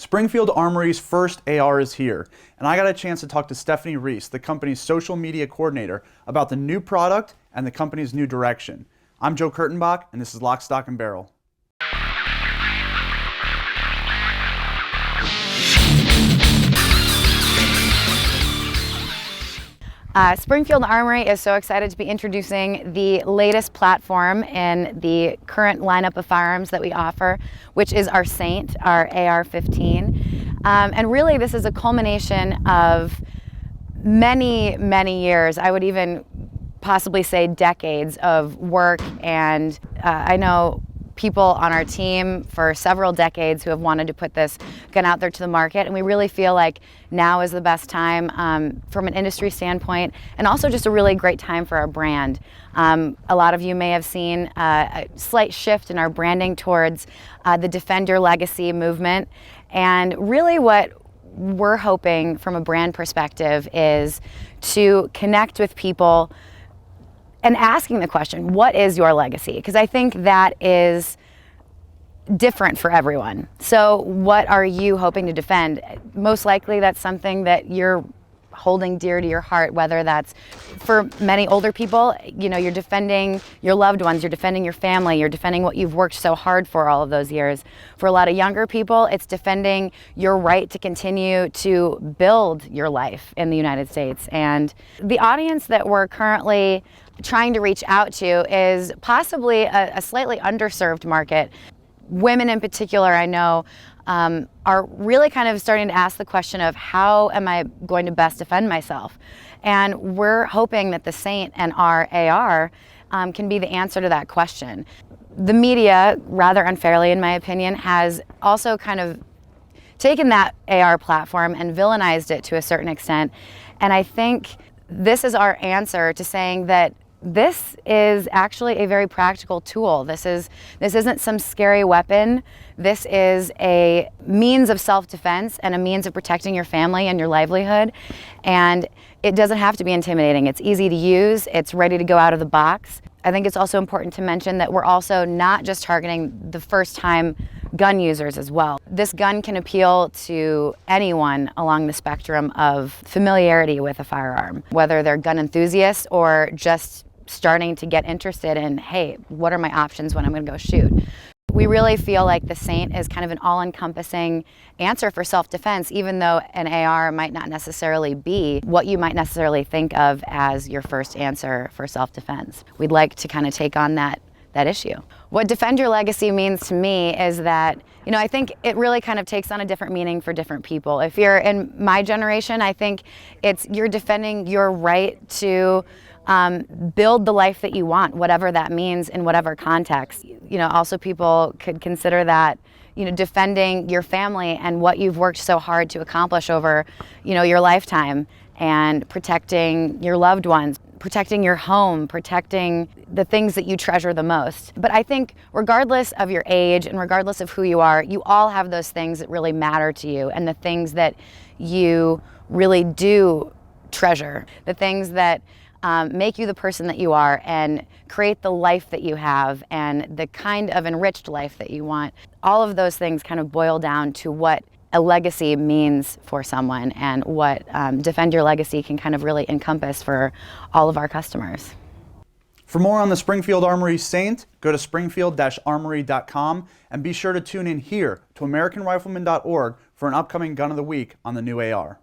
Springfield Armory's first AR is here, and I got a chance to talk to Stephanie Reese, the company's social media coordinator, about the new product and the company's new direction. I'm Joe Kurtenbach, and this is Lock, Stock, and Barrel. Springfield Armory is so excited to be introducing the latest platform in the current lineup of firearms that we offer, which is our Saint, our AR-15. And really this is a culmination of many, many years, I would even possibly say decades of work, and I know people on our team for several decades who have wanted to put this gun out there to the market, and we really feel like now is the best time from an industry standpoint, and also just a really great time for our brand. A lot of you may have seen a slight shift in our branding towards the Defend Your Legacy movement, and really what we're hoping from a brand perspective is to connect with people and asking the question, what is your legacy? Because I think that is different for everyone. So what are you hoping to defend? Most likely that's something that you're holding dear to your heart, whether that's for many older people, you know, you're defending your loved ones, you're defending your family, you're defending what you've worked so hard for all of those years. For a lot of younger people, it's defending your right to continue to build your life in the United States. And the audience that we're currently trying to reach out to is possibly a slightly underserved market. Women in particular, I know, are really kind of starting to ask the question of how am I going to best defend myself? And we're hoping that the Saint and our AR can be the answer to that question. The media, rather unfairly in my opinion, has also kind of taken that AR platform and villainized it to a certain extent. And I think this is our answer to saying that this is actually a very practical tool. This isn't some scary weapon. This is a means of self-defense and a means of protecting your family and your livelihood. And it doesn't have to be intimidating. It's easy to use. It's ready to go out of the box. I think it's also important to mention that we're also not just targeting the first-time gun users as well. This gun can appeal to anyone along the spectrum of familiarity with a firearm, whether they're gun enthusiasts or just starting to get interested in, hey, what are my options when I'm going to go shoot? We really feel like the Saint is kind of an all-encompassing answer for self-defense, even though an AR might not necessarily be what you might necessarily think of as your first answer for self-defense. We'd like to kind of take on that issue. What Defend Your Legacy means to me is that, you know, I think it really kind of takes on a different meaning for different people. If you're in my generation, I think you're defending your right to build the life that you want, whatever that means in whatever context. You know, also people could consider that, you know, defending your family and what you've worked so hard to accomplish over, you know, your lifetime, and protecting your loved ones, protecting your home, protecting the things that you treasure the most. But I think regardless of your age and regardless of who you are, you all have those things that really matter to you, and the things that you really do treasure, the things that make you the person that you are and create the life that you have and the kind of enriched life that you want. All of those things kind of boil down to what a legacy means for someone, and what Defend Your Legacy can kind of really encompass for all of our customers. For more on the Springfield Armory Saint, go to springfield-armory.com, and be sure to tune in here to AmericanRifleman.org for an upcoming Gun of the Week on the new AR.